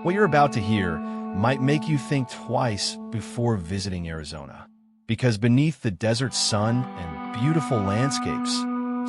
What you're about to hear might make you think twice before visiting Arizona, because beneath the desert sun and beautiful landscapes,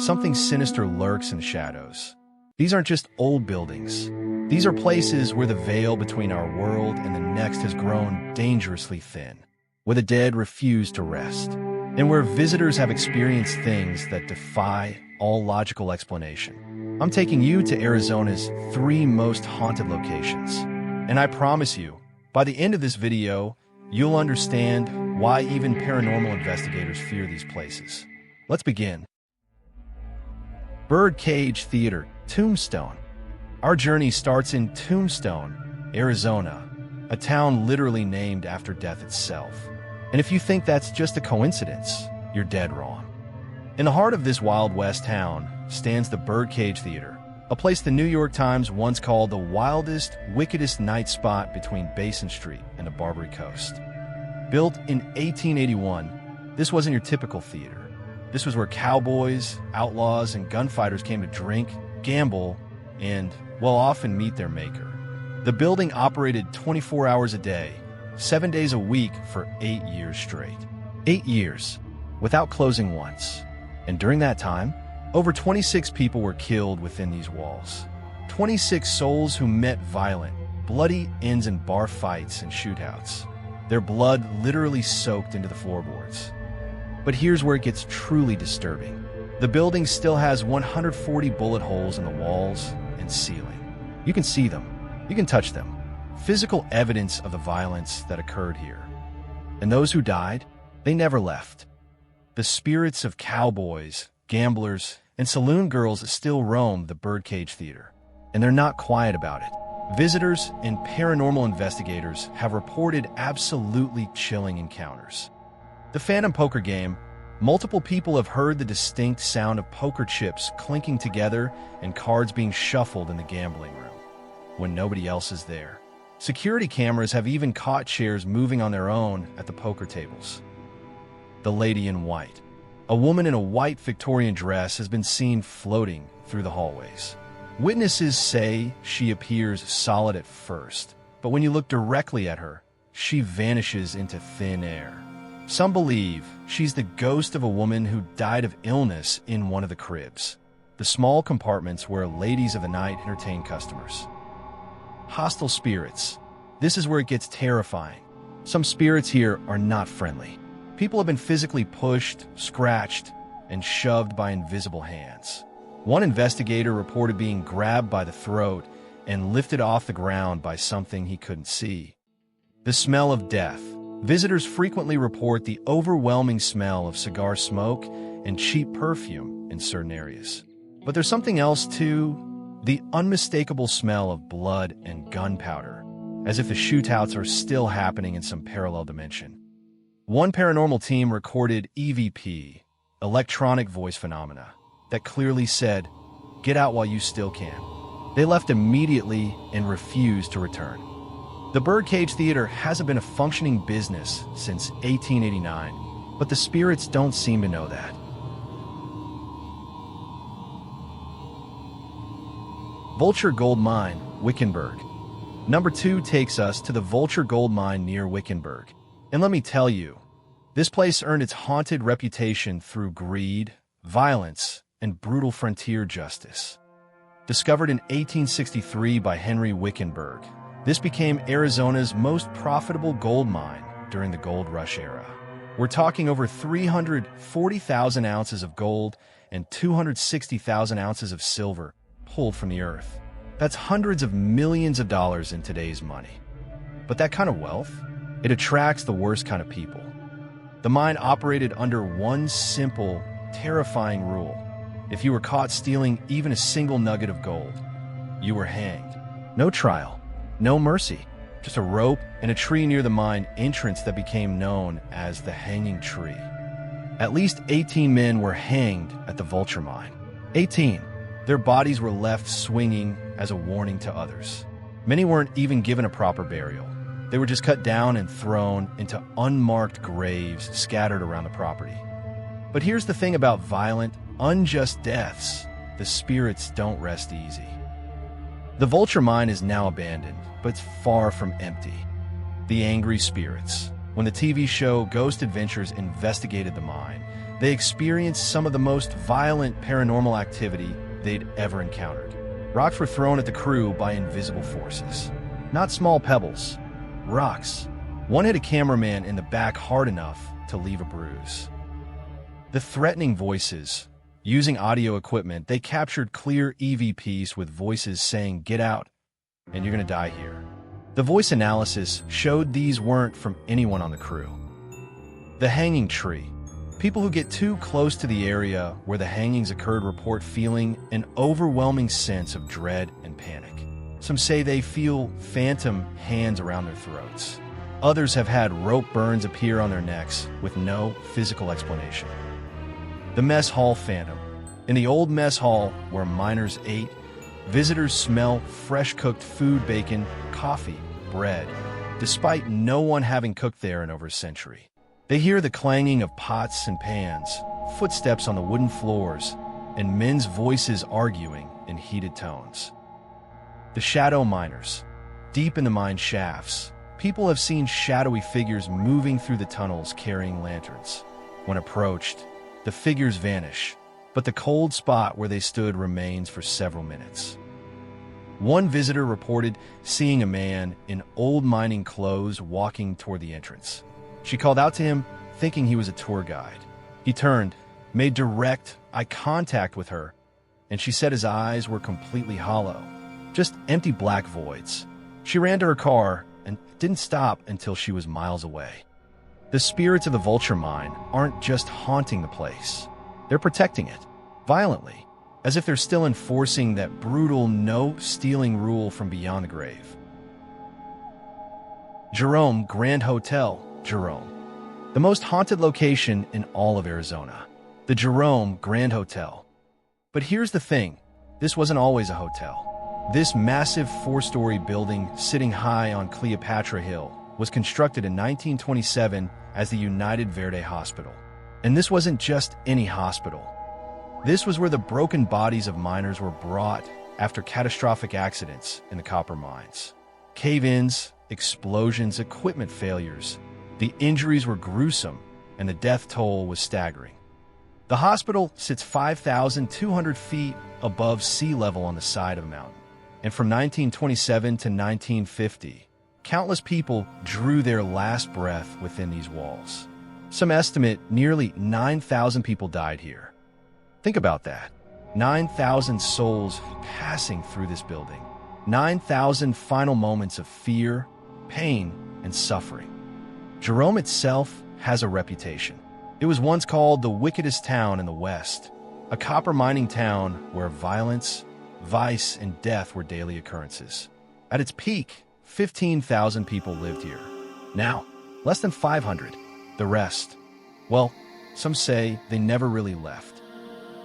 something sinister lurks in the shadows. These aren't just old buildings. These are places where the veil between our world and the next has grown dangerously thin, where the dead refuse to rest, and where visitors have experienced things that defy all logical explanation. I'm taking you to Arizona's 3 most haunted locations, and I promise you, by the end of this video, you'll understand why even paranormal investigators fear these places. Let's begin. Birdcage Theater, Tombstone. Our journey starts in Tombstone, Arizona, a town literally named after death itself. And if you think that's just a coincidence, you're dead wrong. In the heart of this Wild West town stands the Birdcage Theater, a place the New York Times once called the wildest, wickedest night spot between Basin Street and the Barbary Coast. Built in 1881, this wasn't your typical theater. This was where cowboys, outlaws, and gunfighters came to drink, gamble, and, well, often meet their maker. The building operated 24 hours a day, 7 days a week for 8 years straight. 8 years, without closing once. And during that time, over 26 people were killed within these walls. 26 souls who met violent, bloody ends in bar fights and shootouts. Their blood literally soaked into the floorboards. But here's where it gets truly disturbing. The building still has 140 bullet holes in the walls and ceiling. You can see them. You can touch them. Physical evidence of the violence that occurred here. And those who died, they never left. The spirits of cowboys, gamblers, and saloon girls still roam the Birdcage Theater, and they're not quiet about it. Visitors and paranormal investigators have reported absolutely chilling encounters. The Phantom Poker game, multiple people have heard the distinct sound of poker chips clinking together and cards being shuffled in the gambling room when nobody else is there. Security cameras have even caught chairs moving on their own at the poker tables. The Lady in White. A woman in a white Victorian dress has been seen floating through the hallways. Witnesses say she appears solid at first, but when you look directly at her, she vanishes into thin air. Some believe she's the ghost of a woman who died of illness in one of the cribs, the small compartments where ladies of the night entertain customers. Hostile spirits. This is where it gets terrifying. Some spirits here are not friendly. People have been physically pushed, scratched, and shoved by invisible hands. One investigator reported being grabbed by the throat and lifted off the ground by something he couldn't see. The smell of death. Visitors frequently report the overwhelming smell of cigar smoke and cheap perfume in certain areas. But there's something else too, the unmistakable smell of blood and gunpowder, as if the shootouts are still happening in some parallel dimension. One paranormal team recorded EVP, electronic voice phenomena, that clearly said, "Get out while you still can." They left immediately and refused to return. The Birdcage Theater hasn't been a functioning business since 1889, but the spirits don't seem to know that. Vulture Gold Mine, Wickenburg. Number 2 takes us to the Vulture Gold Mine near Wickenburg. And let me tell you, this place earned its haunted reputation through greed, violence, and brutal frontier justice. Discovered in 1863 by Henry Wickenburg, this became Arizona's most profitable gold mine during the gold rush era. We're talking over 340,000 ounces of gold and 260,000 ounces of silver pulled from the earth. That's hundreds of millions of dollars in today's money. But that kind of wealth, it attracts the worst kind of people. The mine operated under one simple, terrifying rule. If you were caught stealing even a single nugget of gold, you were hanged. No trial, no mercy, just a rope and a tree near the mine entrance that became known as the Hanging Tree. At least 18 men were hanged at the Vulture Mine. 18. Their bodies were left swinging as a warning to others. Many weren't even given a proper burial. They were just cut down and thrown into unmarked graves scattered around the property. But here's the thing about violent, unjust deaths. The spirits don't rest easy. The Vulture Mine is now abandoned, but it's far from empty. The angry spirits. When the TV show Ghost Adventures investigated the mine, they experienced some of the most violent paranormal activity they'd ever encountered. Rocks were thrown at the crew by invisible forces. Not small pebbles, rocks. One hit a cameraman in the back hard enough to leave a bruise. The threatening voices. Using audio equipment, they captured clear EVPs with voices saying, "Get out, and you're gonna die here." The voice analysis showed these weren't from anyone on the crew. The hanging tree. People who get too close to the area where the hangings occurred report feeling an overwhelming sense of dread and panic. Some say they feel phantom hands around their throats. Others have had rope burns appear on their necks with no physical explanation. The mess hall phantom. In the old mess hall where miners ate, visitors smell fresh-cooked food, bacon, coffee, bread, despite no one having cooked there in over a century. They hear the clanging of pots and pans, footsteps on the wooden floors, and men's voices arguing in heated tones. The shadow miners. Deep in the mine shafts, people have seen shadowy figures moving through the tunnels carrying lanterns. When approached, the figures vanish, but the cold spot where they stood remains for several minutes. One visitor reported seeing a man in old mining clothes walking toward the entrance. She called out to him, thinking he was a tour guide. He turned, made direct eye contact with her, and she said his eyes were completely hollow, just empty black voids. She ran to her car and didn't stop until she was miles away. The spirits of the Vulture Mine aren't just haunting the place. They're protecting it, violently, as if they're still enforcing that brutal no-stealing rule from beyond the grave. Jerome Grand Hotel, Jerome. The most haunted location in all of Arizona. The Jerome Grand Hotel. But here's the thing, this wasn't always a hotel. This massive 4-story building sitting high on Cleopatra Hill was constructed in 1927 as the United Verde Hospital. And this wasn't just any hospital. This was where the broken bodies of miners were brought after catastrophic accidents in the copper mines. Cave-ins, explosions, equipment failures. The injuries were gruesome, and the death toll was staggering. The hospital sits 5,200 feet above sea level on the side of a mountain. And from 1927 to 1950, countless people drew their last breath within these walls. Some estimate nearly 9,000 people died here. Think about that. 9,000 souls passing through this building. 9,000 final moments of fear, pain, and suffering. Jerome itself has a reputation. It was once called the wickedest town in the West, a copper mining town where violence, vice, and death were daily occurrences. At its peak, 15,000 people lived here. Now, less than 500. The rest, well, some say they never really left.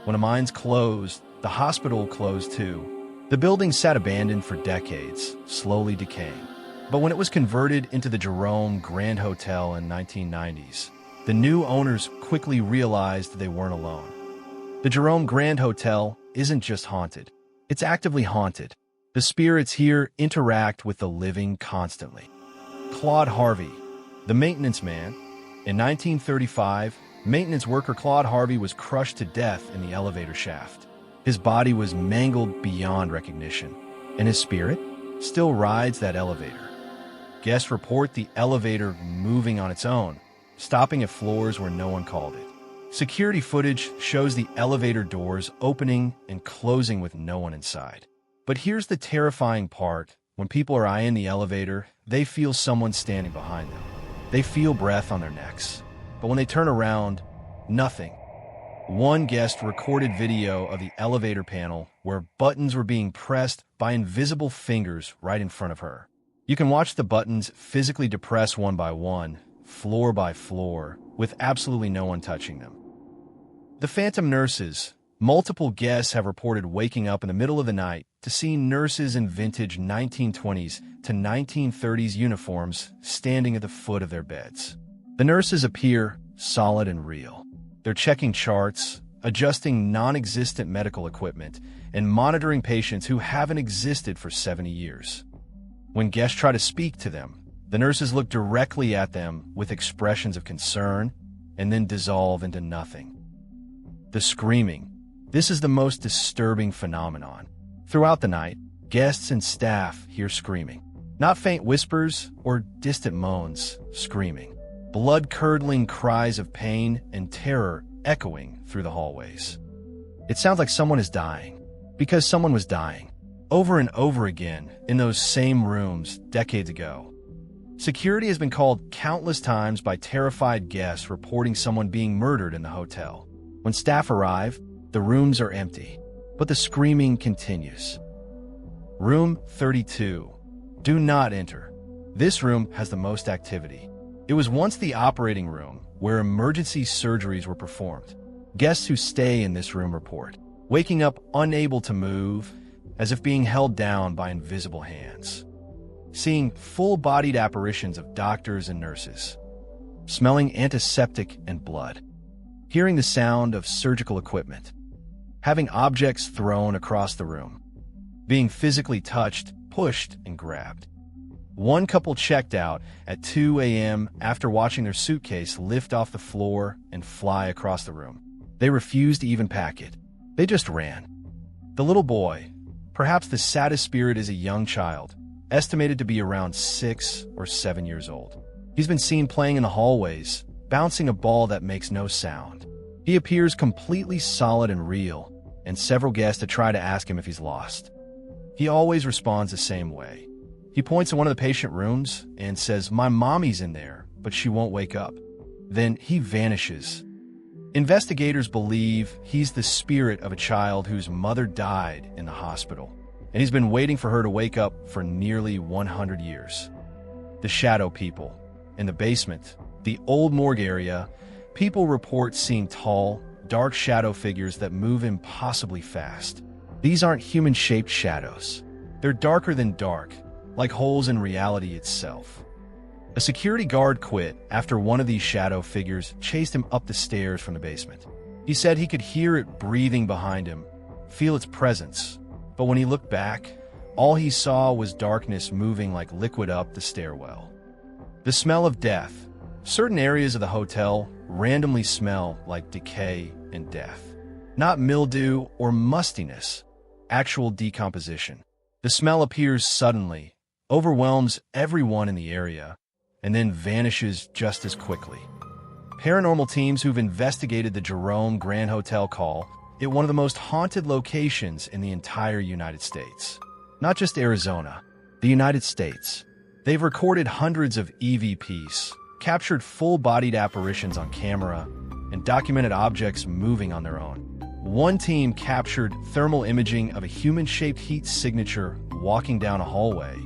When the mines closed, the hospital closed too. The building sat abandoned for decades, slowly decaying. But when it was converted into the Jerome Grand Hotel in 1990s, the new owners quickly realized they weren't alone. The Jerome Grand Hotel isn't just haunted, it's actively haunted. The spirits here interact with the living constantly. Claude Harvey, the maintenance man. In 1935, maintenance worker Claude Harvey was crushed to death in the elevator shaft. His body was mangled beyond recognition, and his spirit still rides that elevator. Guests report the elevator moving on its own, stopping at floors where no one called it. Security footage shows the elevator doors opening and closing with no one inside. But here's the terrifying part. When people are eyeing the elevator, they feel someone standing behind them. They feel breath on their necks. But when they turn around, nothing. One guest recorded video of the elevator panel where buttons were being pressed by invisible fingers right in front of her. You can watch the buttons physically depress one by one, floor by floor, with absolutely no one touching them. The phantom nurses. Multiple guests have reported waking up in the middle of the night to see nurses in vintage 1920s to 1930s uniforms standing at the foot of their beds. The nurses appear solid and real. They're checking charts, adjusting non-existent medical equipment and monitoring patients who haven't existed for 70 years. When guests try to speak to them, the nurses look directly at them with expressions of concern and then dissolve into nothing. The screaming. This is the most disturbing phenomenon. Throughout the night, guests and staff hear screaming. Not faint whispers or distant moans, screaming. Blood-curdling cries of pain and terror echoing through the hallways. It sounds like someone is dying, because someone was dying, over and over again in those same rooms decades ago. Security has been called countless times by terrified guests reporting someone being murdered in the hotel. When staff arrive, the rooms are empty, but the screaming continues. Room 32. Do not enter. This room has the most activity. It was once the operating room where emergency surgeries were performed. Guests who stay in this room report waking up unable to move, as if being held down by invisible hands. Seeing full-bodied apparitions of doctors and nurses. Smelling antiseptic and blood. Hearing the sound of surgical equipment. Having objects thrown across the room. Being physically touched, pushed, and grabbed. One couple checked out at 2 a.m. after watching their suitcase lift off the floor and fly across the room. They refused to even pack it. They just ran. The little boy, perhaps the saddest spirit, is a young child, estimated to be around 6 or 7 years old. He's been seen playing in the hallways, bouncing a ball that makes no sound. He appears completely solid and real, and several guests have tried to ask him if he's lost. He always responds the same way. He points to one of the patient rooms and says, "My mommy's in there, but she won't wake up." Then he vanishes. Investigators believe he's the spirit of a child whose mother died in the hospital, and he's been waiting for her to wake up for nearly 100 years. The shadow people. In the basement, the old morgue area, people report seeing tall, dark shadow figures that move impossibly fast. These aren't human-shaped shadows. They're darker than dark, like holes in reality itself. A security guard quit after one of these shadow figures chased him up the stairs from the basement. He said he could hear it breathing behind him, feel its presence, but when he looked back, all he saw was darkness moving like liquid up the stairwell. The smell of death. Certain areas of the hotel randomly smell like decay and death. Not mildew or mustiness, actual decomposition. The smell appears suddenly, overwhelms everyone in the area, and then vanishes just as quickly. Paranormal teams who've investigated the Jerome Grand Hotel call it one of the most haunted locations in the entire United States. Not just Arizona, the United States. They've recorded hundreds of EVPs, captured full-bodied apparitions on camera, and documented objects moving on their own. One team captured thermal imaging of a human-shaped heat signature walking down a hallway,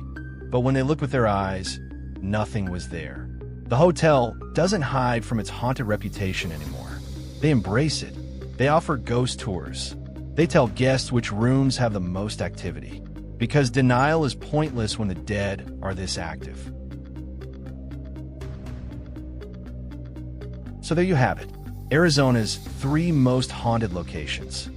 but when they looked with their eyes, nothing was there. The hotel doesn't hide from its haunted reputation anymore. They embrace it. They offer ghost tours. They tell guests which rooms have the most activity, because denial is pointless when the dead are this active. So there you have it, Arizona's 3 most haunted locations.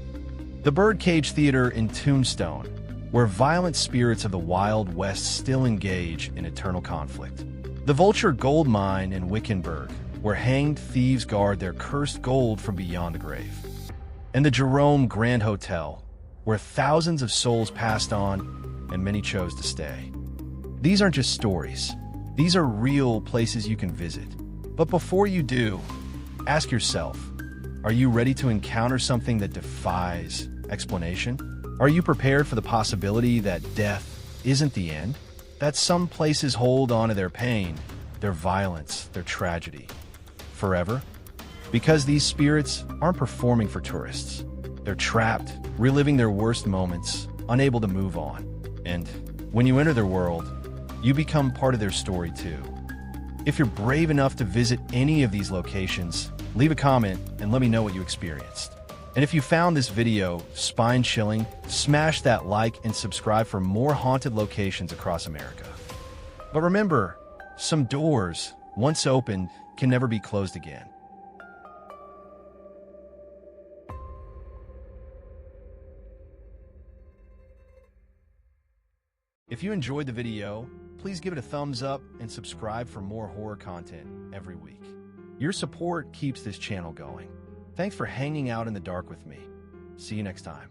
The Birdcage Theater in Tombstone, where violent spirits of the Wild West still engage in eternal conflict. The Vulture Gold Mine in Wickenburg, where hanged thieves guard their cursed gold from beyond the grave. And the Jerome Grand Hotel, where thousands of souls passed on and many chose to stay. These aren't just stories. These are real places you can visit. But before you do, ask yourself, are you ready to encounter something that defies explanation? Are you prepared for the possibility that death isn't the end? That some places hold on to their pain, their violence, their tragedy, forever? Because these spirits aren't performing for tourists. They're trapped, reliving their worst moments, unable to move on. And when you enter their world, you become part of their story too. If you're brave enough to visit any of these locations, leave a comment and let me know what you experienced. And if you found this video spine-chilling, smash that like and subscribe for more haunted locations across America. But remember, some doors, once opened, can never be closed again. If you enjoyed the video, please give it a thumbs up and subscribe for more horror content every week. Your support keeps this channel going. Thanks for hanging out in the dark with me. See you next time.